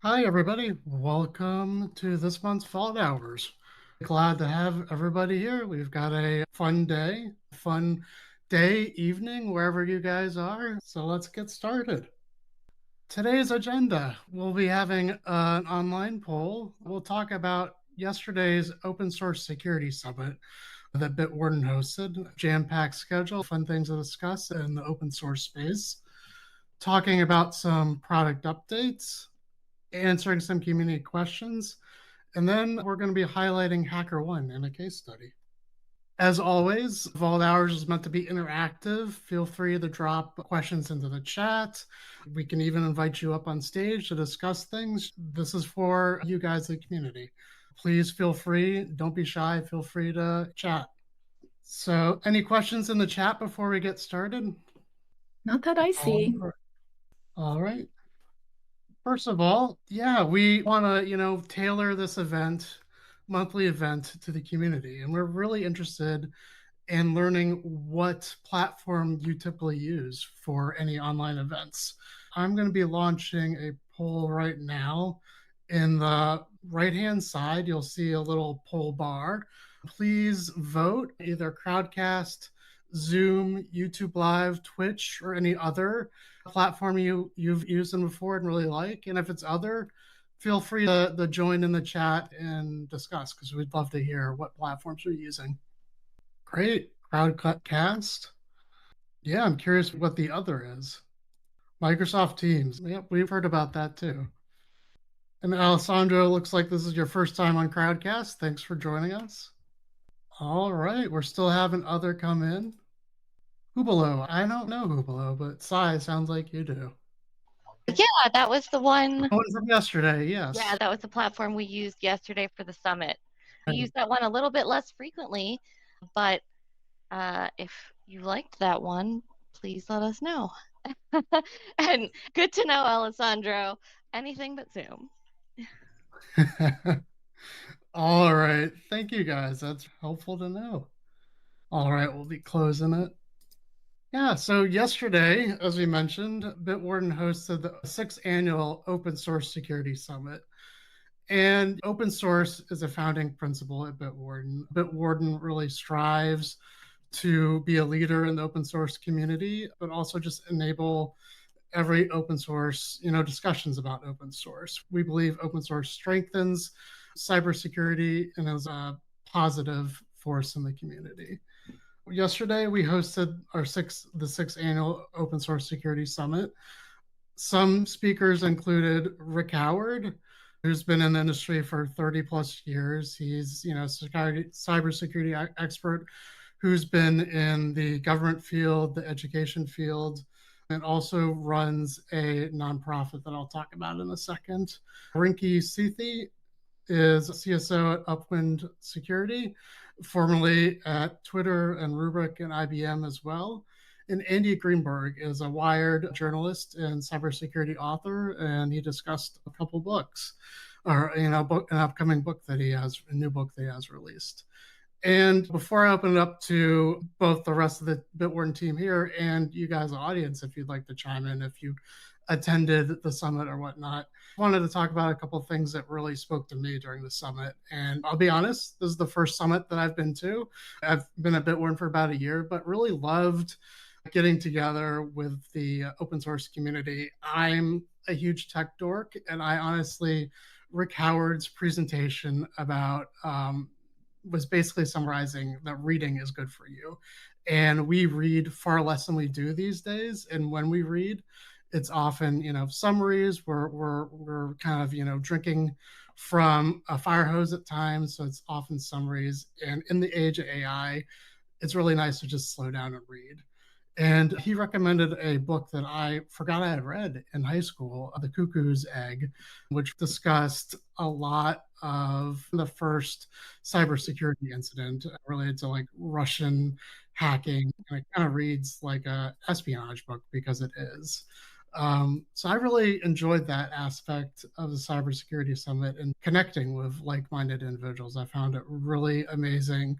Hi, everybody. Welcome to this month's Fault Hours. Glad to have everybody here. We've got a fun day, evening, wherever you guys are. So let's get started. Today's agenda, we'll be having an online poll. We'll talk about yesterday's open source security summit that Bitwarden hosted, jam-packed schedule, fun things to discuss in the open source space, talking about some product updates, answering some community questions, and then we're going to be highlighting HackerOne in a case study. As always, Vault Hours is meant to be interactive. Feel free to drop questions into the chat. We can even invite you up on stage to discuss things. This is for you guys, the community. Please feel free. Don't be shy. Feel free to chat. So, any questions in the chat before we get started? Not that I see. All right. First of all, yeah, we want to, tailor this monthly event to the community. And we're really interested in learning what platform you typically use for any online events. I'm going to be launching a poll right now. In the right-hand side, you'll see a little poll bar. Please vote either Crowdcast, Zoom, YouTube Live, Twitch, or any other platform you've used them before and really like. And if it's other, feel free to join in the chat and discuss because we'd love to hear what platforms you're using. Great. Crowdcast. Yeah, I'm curious what the other is. Microsoft Teams. Yep, we've heard about that too. And Alessandro, looks like this is your first time on Crowdcast. Thanks for joining us. All right, we're still having other come in. Hubalo. I don't know Hubalo, but Sai sounds like you do. Yeah, that was the one. One from yesterday, Yeah, yes. that was the platform we used yesterday for the summit. We Right. use that one a little bit less frequently, but if you liked that one, please let us know. And good to know, Alessandro. Anything but Zoom. All right. Thank you guys. That's helpful to know. All right, we'll be closing it. Yeah, so yesterday, as we mentioned, Bitwarden hosted the sixth annual Open Source Security Summit. And open source is a founding principle at Bitwarden. Bitwarden really strives to be a leader in the open source community, but also just enable every open source, discussions about open source. We believe open source strengthens cybersecurity and is a positive force in the community. Yesterday, we hosted the sixth annual Open Source Security Summit. Some speakers included Rick Howard, who's been in the industry for 30 plus years. He's, cybersecurity expert who's been in the government field, the education field, and also runs a nonprofit that I'll talk about in a second. Rinki Sethi is CSO at Upwind Security, formerly at Twitter and Rubrik and IBM as well. And Andy Greenberg is a Wired journalist and cybersecurity author, and he discussed a couple books, or an upcoming book that he has, a new book that he has released. And before I open it up to both the rest of the Bitwarden team here and you guys, the audience, if you'd like to chime in, if you attended the summit or whatnot, I wanted to talk about a couple of things that really spoke to me during the summit. And I'll be honest, this is the first summit that I've been to. I've been at Bitwarden for about a year, but really loved getting together with the open source community. I'm a huge tech dork, and I honestly, Rick Howard's presentation about was basically summarizing that reading is good for you. And we read far less than we do these days. And when we read, it's often, summaries. We're kind of, drinking from a fire hose at times. So it's often summaries. And in the age of AI, it's really nice to just slow down and read. And he recommended a book that I forgot I had read in high school, The Cuckoo's Egg, which discussed a lot of the first cybersecurity incident related to like Russian hacking. And it kind of reads like a espionage book because it is. So I really enjoyed that aspect of the cybersecurity summit and connecting with like-minded individuals. I found it really amazing.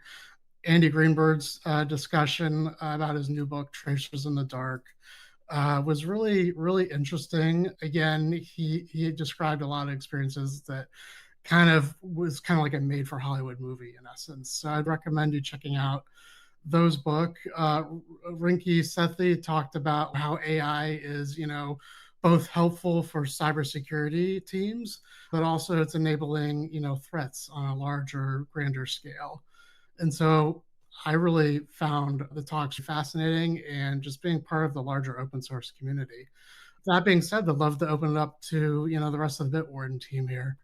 Andy Greenberg's discussion about his new book, Tracers in the Dark, was really, really interesting. Again, he described a lot of experiences that kind of like a made for Hollywood movie in essence. So I'd recommend you checking out those book. Rinky Sethi talked about how AI is, both helpful for cybersecurity teams, but also it's enabling, threats on a larger, grander scale. And so I really found the talks fascinating and just being part of the larger open source community. That being said, I'd love to open it up to, the rest of the Bitwarden team here.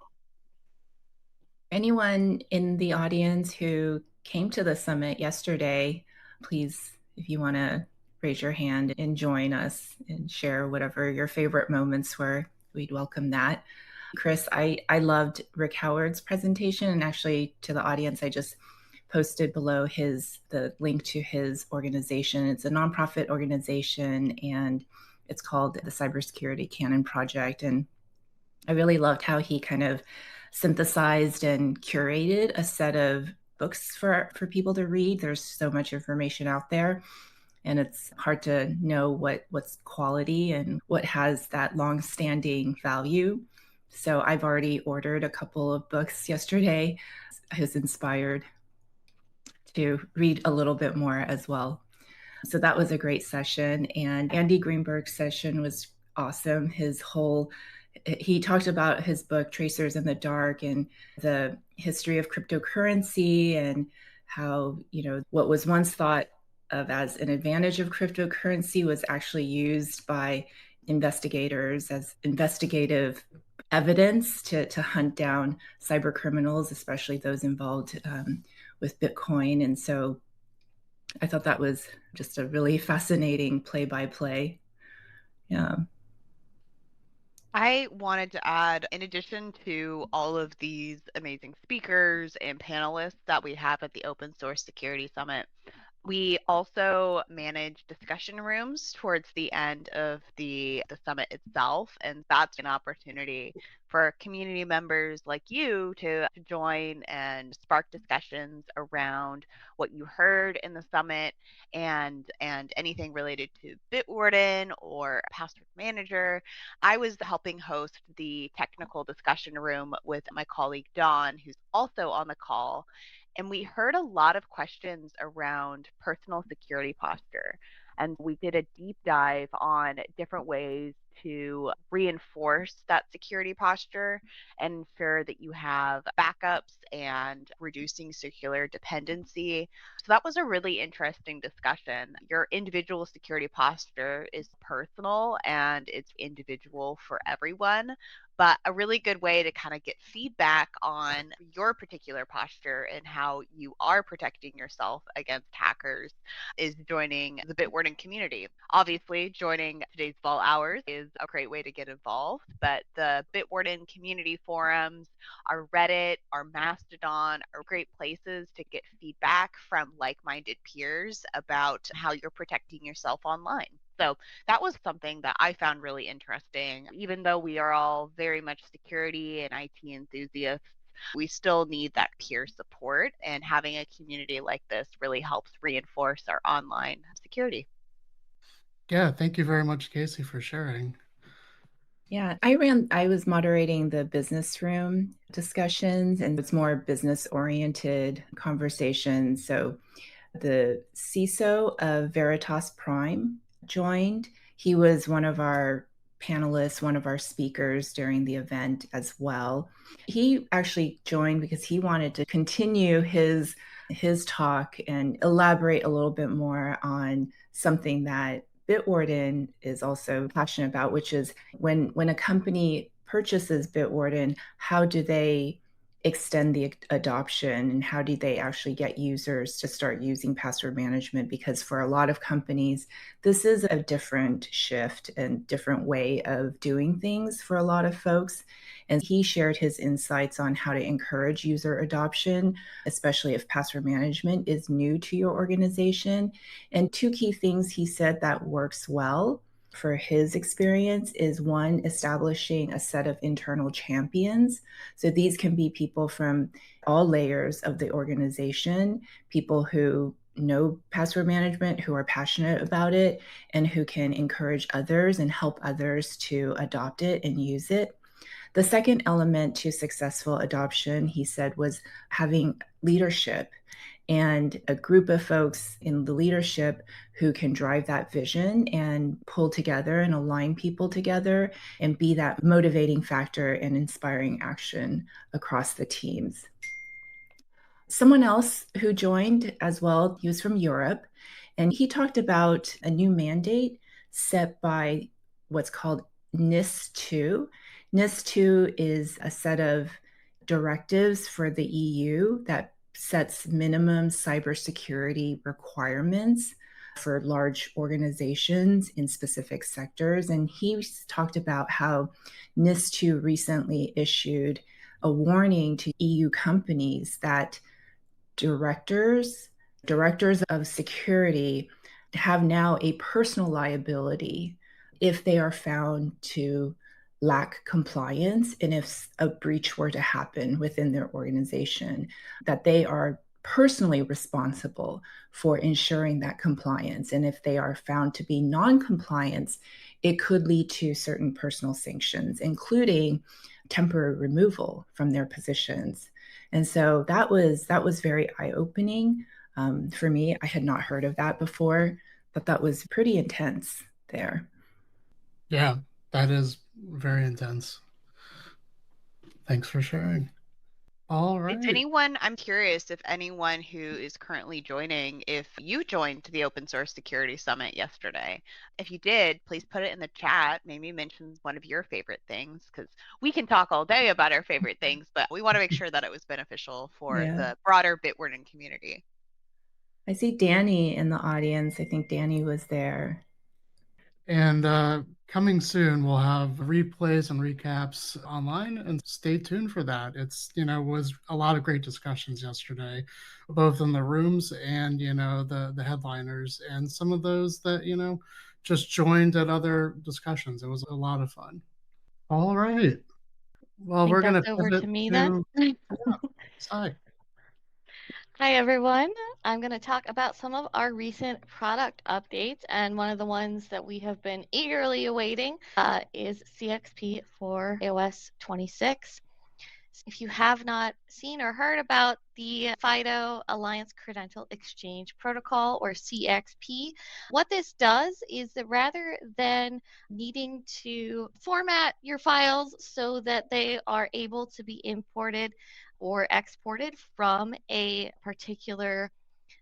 Anyone in the audience who came to the summit yesterday, please, if you want to raise your hand and join us and share whatever your favorite moments were, we'd welcome that. Chris, I loved Rick Howard's presentation, and actually to the audience, I just posted below the link to his organization. It's a nonprofit organization, and it's called the Cybersecurity Canon Project. And I really loved how he kind of synthesized and curated a set of books for people to read. There's so much information out there, and it's hard to know what's quality and what has that long-standing value. So I've already ordered a couple of books yesterday. I was inspired to read a little bit more as well. So that was a great session. And Andy Greenberg's session was awesome. He talked about his book, Tracers in the Dark, and the history of cryptocurrency and how, what was once thought of as an advantage of cryptocurrency was actually used by investigators as investigative evidence to hunt down cyber criminals, especially those involved with Bitcoin. And so I thought that was just a really fascinating play-by-play. Yeah. I wanted to add, in addition to all of these amazing speakers and panelists that we have at the Open Source Security Summit, we also manage discussion rooms towards the end of the summit itself, and that's an opportunity for community members like you to join and spark discussions around what you heard in the summit and anything related to Bitwarden or Password Manager. I was helping host the technical discussion room with my colleague Dawn, who's also on the call. And we heard a lot of questions around personal security posture. And we did a deep dive on different ways to reinforce that security posture and ensure that you have backups and reducing circular dependency. So that was a really interesting discussion. Your individual security posture is personal and it's individual for everyone, but a really good way to kind of get feedback on your particular posture and how you are protecting yourself against hackers is joining the Bitwarden community. Obviously, joining today's Vol Hours is a great way to get involved, but the Bitwarden community forums, our Reddit, our Mastodon are great places to get feedback from like-minded peers about how you're protecting yourself online. So that was something that I found really interesting. Even though we are all very much security and IT enthusiasts, we still need that peer support, and having a community like this really helps reinforce our online security. Yeah, thank you very much, Casey, for sharing. Yeah, I was moderating the business room discussions, and it's more business oriented conversations. So the CISO of Veritas Prime joined. He was one of our panelists, one of our speakers during the event as well. He actually joined because he wanted to continue his talk and elaborate a little bit more on something that Bitwarden is also passionate about, which is when a company purchases Bitwarden, how do they extend the adoption and how do they actually get users to start using password management? Because for a lot of companies, this is a different shift and different way of doing things for a lot of folks. And he shared his insights on how to encourage user adoption, especially if password management is new to your organization. And two key things he said that works well for his experience is one, establishing a set of internal champions. So these can be people from all layers of the organization, people who know password management, who are passionate about it, and who can encourage others and help others to adopt it and use it. The second element to successful adoption, he said, was having leadership and a group of folks in the leadership who can drive that vision and pull together and align people together and be that motivating factor and inspiring action across the teams. Someone else who joined as well, he was from Europe, and he talked about a new mandate set by what's called NIS2. NIS2 is a set of directives for the EU that sets minimum cybersecurity requirements for large organizations in specific sectors. And he talked about how NIS2 recently issued a warning to EU companies that directors of security have now a personal liability if they are found to lack compliance, and if a breach were to happen within their organization, that they are personally responsible for ensuring that compliance. And if they are found to be non-compliant, it could lead to certain personal sanctions, including temporary removal from their positions. And so that was very eye-opening for me. I had not heard of that before, but that was pretty intense there. Yeah, that is very intense. Thanks for sharing. All right. I'm curious if anyone who is currently joining, if you joined the Open Source Security Summit yesterday. If you did, please put it in the chat. Maybe mention one of your favorite things, because we can talk all day about our favorite things, but we want to make sure that it was beneficial for the broader Bitwarden community. I see Danny in the audience. I think Danny was there. And coming soon, we'll have replays and recaps online, and stay tuned for that. It's, was a lot of great discussions yesterday, both in the rooms and, the headliners and some of those that, just joined at other discussions. It was a lot of fun. All right. Well, we're going to over pivot to me then. Hi. Hi, everyone. I'm going to talk about some of our recent product updates, and one of the ones that we have been eagerly awaiting is CXP for iOS 26. If you have not seen or heard about the FIDO Alliance Credential Exchange Protocol, or CXP, what this does is that rather than needing to format your files so that they are able to be imported or exported from a particular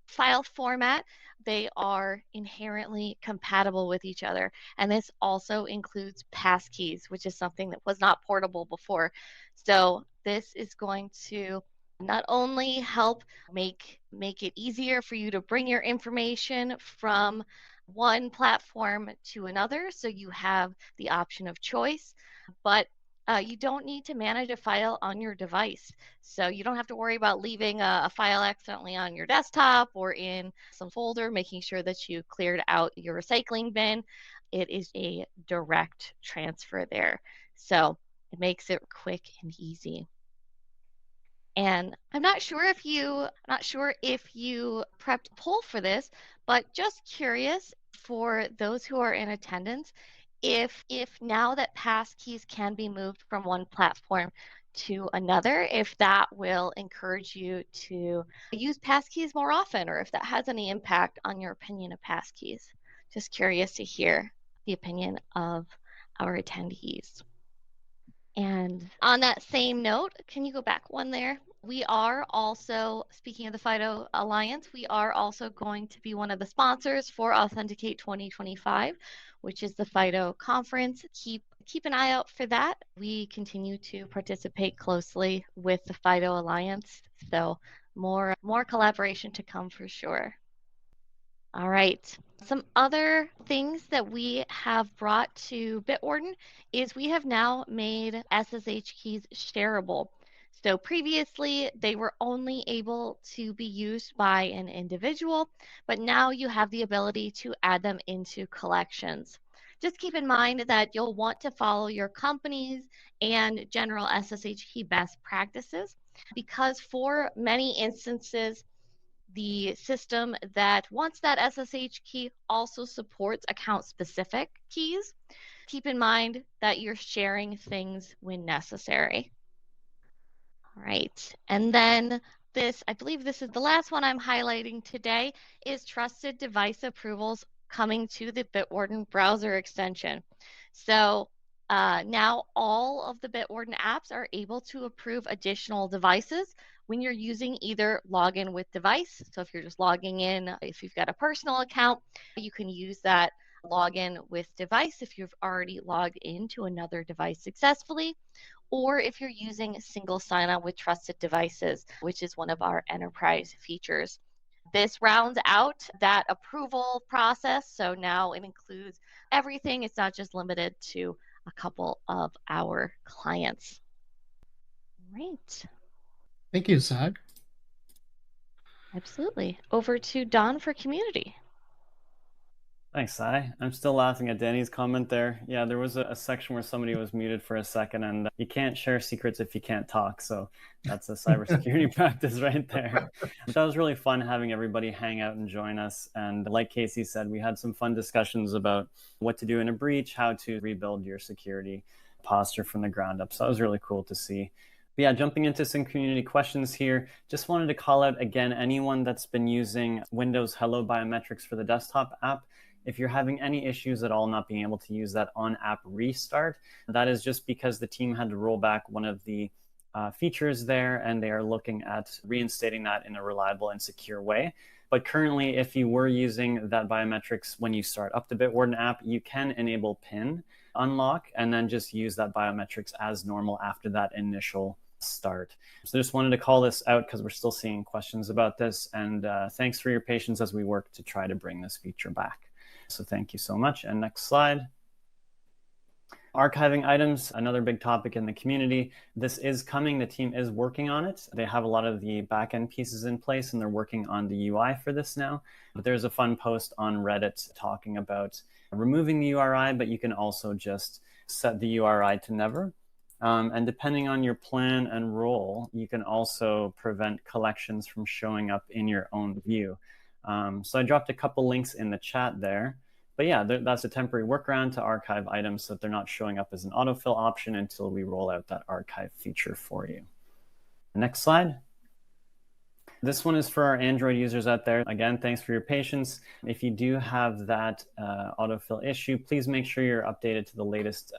file format, they are inherently compatible with each other. And this also includes passkeys, which is something that was not portable before. So this is going to not only help make it easier for you to bring your information from one platform to another, so you have the option of choice, but you don't need to manage a file on your device. So you don't have to worry about leaving a file accidentally on your desktop or in some folder, making sure that you cleared out your recycling bin. It is a direct transfer there. So it makes it quick and easy. And I'm not sure if you prepped a poll for this, but just curious for those who are in attendance, if now that passkeys can be moved from one platform to another, if that will encourage you to use passkeys more often, or if that has any impact on your opinion of passkeys. Just curious to hear the opinion of our attendees. And on that same note, can you go back one there? We are also, speaking of the FIDO Alliance, we are also going to be one of the sponsors for Authenticate 2025, which is the FIDO conference. Keep an eye out for that. We continue to participate closely with the FIDO Alliance, so more collaboration to come for sure. All right. Some other things that we have brought to Bitwarden is we have now made SSH keys shareable. So previously, they were only able to be used by an individual, but now you have the ability to add them into collections. Just keep in mind that you'll want to follow your company's and general SSH key best practices, because for many instances, the system that wants that SSH key also supports account-specific keys. Keep in mind that you're sharing things when necessary. All right, and then I believe this is the last one I'm highlighting today, is trusted device approvals coming to the Bitwarden browser extension. So now all of the Bitwarden apps are able to approve additional devices when you're using either login with device. So if you're just logging in, if you've got a personal account, you can use that login with device if you've already logged into another device successfully, or if you're using single sign-on with trusted devices, which is one of our enterprise features. This rounds out that approval process. So now it includes everything. It's not just limited to a couple of our clients. Right. Thank you, Zach. Absolutely. Over to Don for community. Thanks, Sai. I'm still laughing at Danny's comment there. Yeah, there was a section where somebody was muted for a second, and you can't share secrets if you can't talk. So that's a cybersecurity practice right there. But that was really fun having everybody hang out and join us. And like Casey said, we had some fun discussions about what to do in a breach, how to rebuild your security posture from the ground up. So that was really cool to see. But yeah, jumping into some community questions here, just wanted to call out again, anyone that's been using Windows Hello Biometrics for the desktop app. If you're having any issues at all not being able to use that on-app restart, that is just because the team had to roll back one of the features there, and they are looking at reinstating that in a reliable and secure way. But currently, if you were using that biometrics when you start up the Bitwarden app, you can enable PIN unlock and then just use that biometrics as normal after that initial start. So just wanted to call this out because we're still seeing questions about this, and thanks for your patience as we work to try to bring this feature back. So thank you so much. And next slide. Archiving items, another big topic in the community. This is coming. The team is working on it. They have a lot of the backend pieces in place, and they're working on the UI for this now. But there's a fun post on Reddit talking about removing the URI, but you can also just set the URI to never. And depending on your plan and role, you can also prevent collections from showing up in your own view. So I dropped a couple links in the chat there. But yeah, that's a temporary workaround to archive items so that they're not showing up as an autofill option until we roll out that archive feature for you. Next slide. This one is for our Android users out there. Again, thanks for your patience. If you do have that autofill issue, please make sure you're updated to the latest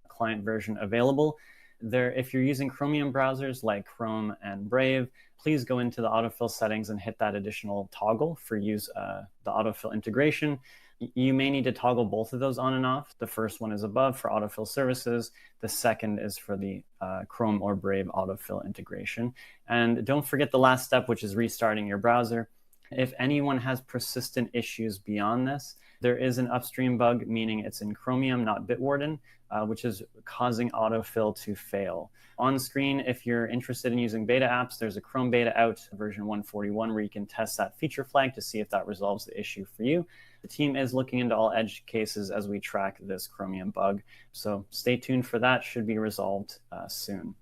client version available. If you're using Chromium browsers like Chrome and Brave, please go into the autofill settings and hit that additional toggle for use the autofill integration. You may need to toggle both of those on and off. The first one is above for autofill services. The second is for the Chrome or Brave autofill integration. And don't forget the last step, which is restarting your browser. If anyone has persistent issues beyond this, there is an upstream bug, meaning it's in Chromium, not Bitwarden, which is causing autofill to fail. On screen, if you're interested in using beta apps, there's a Chrome beta out, version 141, where you can test that feature flag to see if that resolves the issue for you. The team is looking into all edge cases as we track this Chromium bug. So stay tuned for that, should be resolved soon.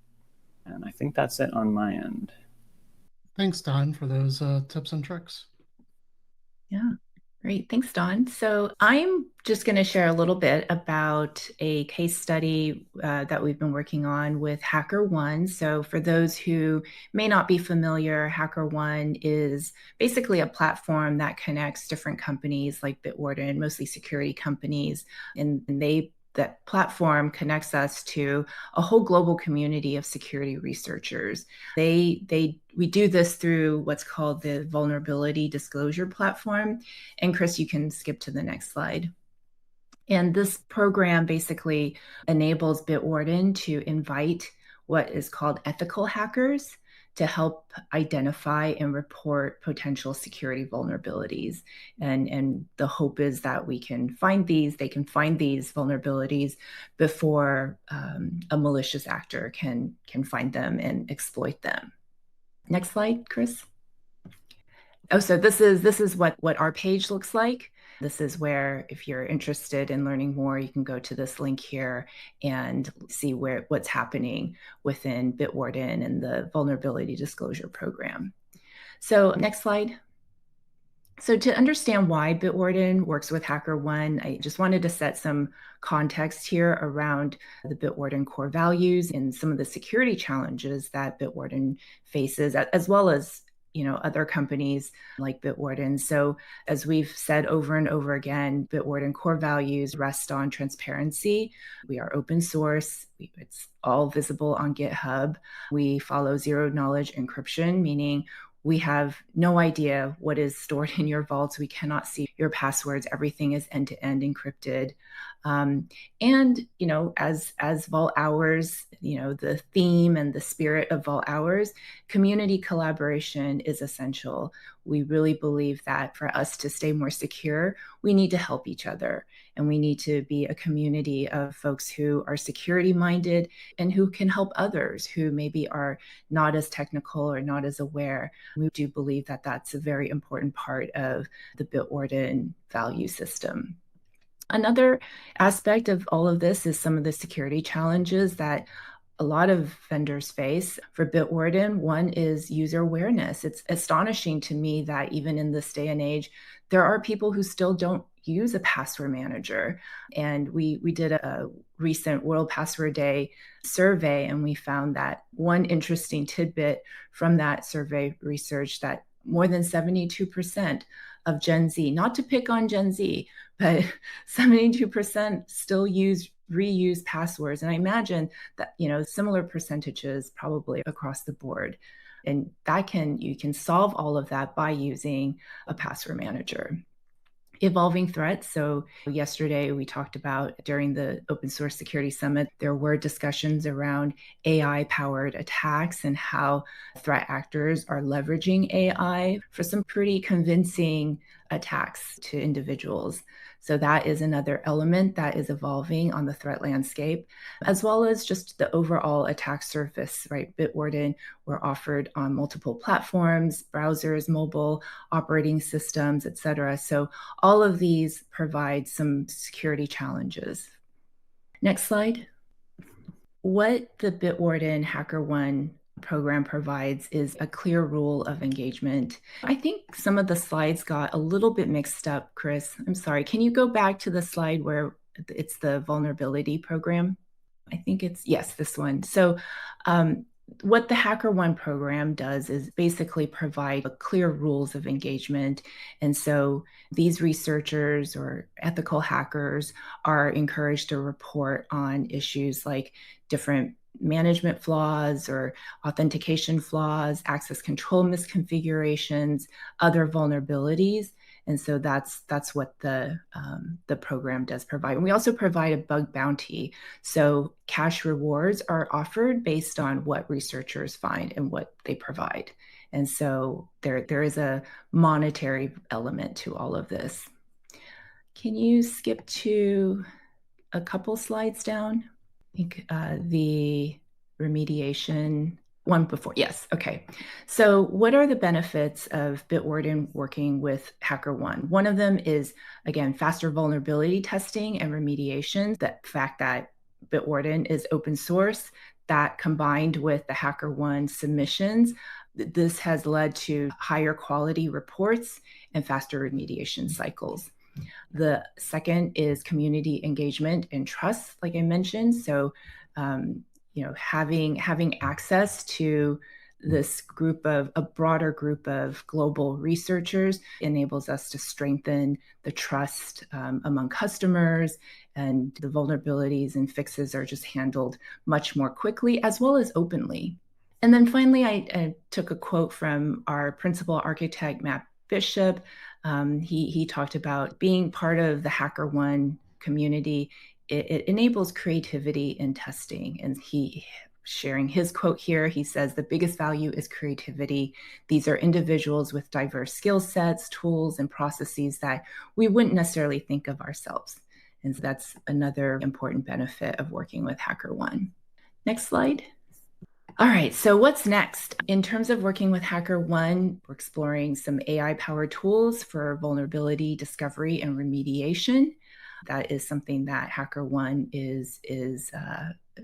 And I think that's it on my end. Thanks, Don, for those tips and tricks. Yeah. Great. Thanks, Dawn. So I'm just going to share a little bit about a case study that we've been working on with HackerOne. So for those who may not be familiar, HackerOne is basically a platform that connects different companies like Bitwarden, mostly security companies, and that platform connects us to a whole global community of security researchers. We do this through what's called the Vulnerability Disclosure Platform. And Chris, you can skip to the next slide. And this program basically enables Bitwarden to invite what is called ethical hackers to help identify and report potential security vulnerabilities. And the hope is that they can find these vulnerabilities before a malicious actor can find them and exploit them. Next slide, Chris. Oh, so this is what our page looks like. This is where, if you're interested in learning more, you can go to this link here and see what's happening within Bitwarden and the Vulnerability Disclosure Program. So next slide. So to understand why Bitwarden works with HackerOne, I just wanted to set some context here around the Bitwarden core values and some of the security challenges that Bitwarden faces, as well as other companies like Bitwarden. So as we've said over and over again, Bitwarden core values rest on transparency. We are open source. It's all visible on GitHub. We follow zero knowledge encryption, meaning we have no idea what is stored in your vaults. We cannot see your passwords. Everything is end-to-end encrypted. And as Vault Hours, the theme and the spirit of Vault Hours, community collaboration is essential. We really believe that for us to stay more secure, we need to help each other. And we need to be a community of folks who are security minded and who can help others who maybe are not as technical or not as aware. We do believe that that's a very important part of the Bitwarden value system. Another aspect of all of this is some of the security challenges that a lot of vendors face. For Bitwarden, one is user awareness. It's astonishing to me that even in this day and age, there are people who still don't use a password manager. And we did a recent World Password Day survey, and we found that one interesting tidbit from that survey research that more than 72% of Gen Z, not to pick on Gen Z, but 72% still reuse passwords. And I imagine that, similar percentages probably across the board. And you can solve all of that by using a password manager. Evolving threats. So yesterday we talked about, during the Open Source Security Summit, there were discussions around AI-powered attacks and how threat actors are leveraging AI for some pretty convincing attacks to individuals. So that is another element that is evolving on the threat landscape, as well as just the overall attack surface, right? Bitwarden, we're offered on multiple platforms, browsers, mobile operating systems, et cetera. So all of these provide some security challenges. Next slide. What the Bitwarden HackerOne program provides is a clear rule of engagement. I think some of the slides got a little bit mixed up, Chris. I'm sorry. Can you go back to the slide where it's the vulnerability program? I think yes, this one. So what the HackerOne program does is basically provide clear rules of engagement. And so these researchers or ethical hackers are encouraged to report on issues like different management flaws or authentication flaws, access control misconfigurations, other vulnerabilities. And so that's what the program does provide. And we also provide a bug bounty. So cash rewards are offered based on what researchers find and what they provide. And so there is a monetary element to all of this. Can you skip to a couple slides down? I think the remediation one before. Yes. Okay. So what are the benefits of Bitwarden working with HackerOne? One of them is, again, faster vulnerability testing and remediation. The fact that Bitwarden is open source, that combined with the HackerOne submissions, this has led to higher quality reports and faster remediation cycles. The second is community engagement and trust, like I mentioned. So, having access to this a broader group of global researchers enables us to strengthen the trust among customers, and the vulnerabilities and fixes are just handled much more quickly as well as openly. And then finally, I took a quote from our principal architect, Matt Bishop. He talked about being part of the HackerOne community. It enables creativity in testing. And sharing his quote here, he says, the biggest value is creativity. These are individuals with diverse skill sets, tools, and processes that we wouldn't necessarily think of ourselves. And so that's another important benefit of working with HackerOne. Next slide. All right, so what's next? In terms of working with HackerOne, we're exploring some AI-powered tools for vulnerability discovery and remediation. That is something that HackerOne is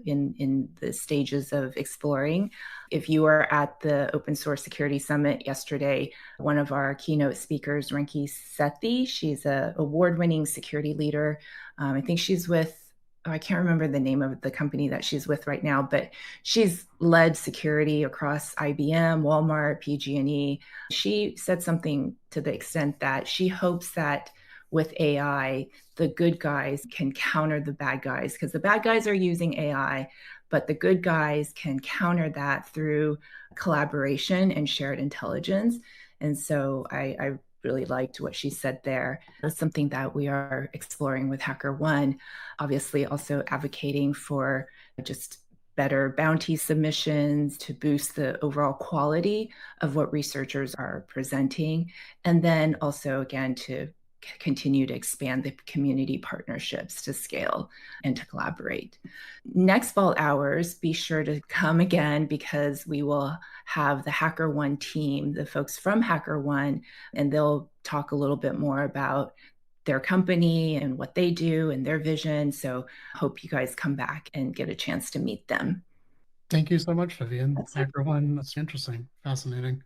in the stages of exploring. If you were at the Open Source Security Summit yesterday, one of our keynote speakers, Rinki Sethi, she's an award-winning security leader. I think she's with, I can't remember the name of the company that she's with right now, but she's led security across IBM, Walmart, PG&E. She said something to the extent that she hopes that with AI, the good guys can counter the bad guys, because the bad guys are using AI, but the good guys can counter that through collaboration and shared intelligence. And so I really liked what she said there. That's something that we are exploring with HackerOne, obviously also advocating for just better bounty submissions to boost the overall quality of what researchers are presenting. And then also, again, to continue to expand the community partnerships to scale and to collaborate. Next fall hours, be sure to come again, because we will have the HackerOne team, the folks from HackerOne, and they'll talk a little bit more about their company and what they do and their vision. So hope you guys come back and get a chance to meet them. Thank you so much, Vivian. HackerOne, that's interesting, fascinating.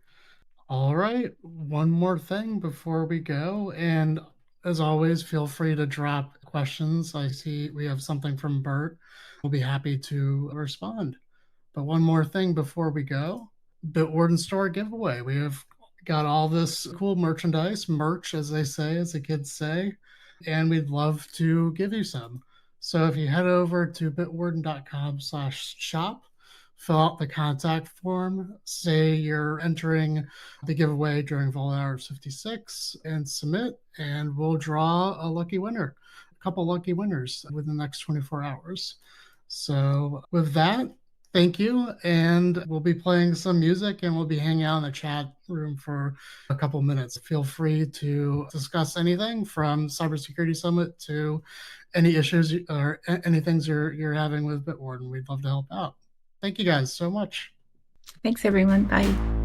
All right, one more thing before we go. And as always, feel free to drop questions. I see we have something from Bert. We'll be happy to respond. But one more thing before we go, Bitwarden Store giveaway. We have got all this cool merch, as they say, as the kids say, and we'd love to give you some. So if you head over to bitwarden.com/shop, fill out the contact form, say you're entering the giveaway during Vault Hours 56, and submit, and we'll draw a lucky winner, a couple lucky winners within the next 24 hours. So with that, thank you. And we'll be playing some music, and we'll be hanging out in the chat room for a couple minutes. Feel free to discuss anything from Cybersecurity Summit to any issues or any things you're having with Bitwarden. We'd love to help out. Thank you guys so much. Thanks, everyone. Bye.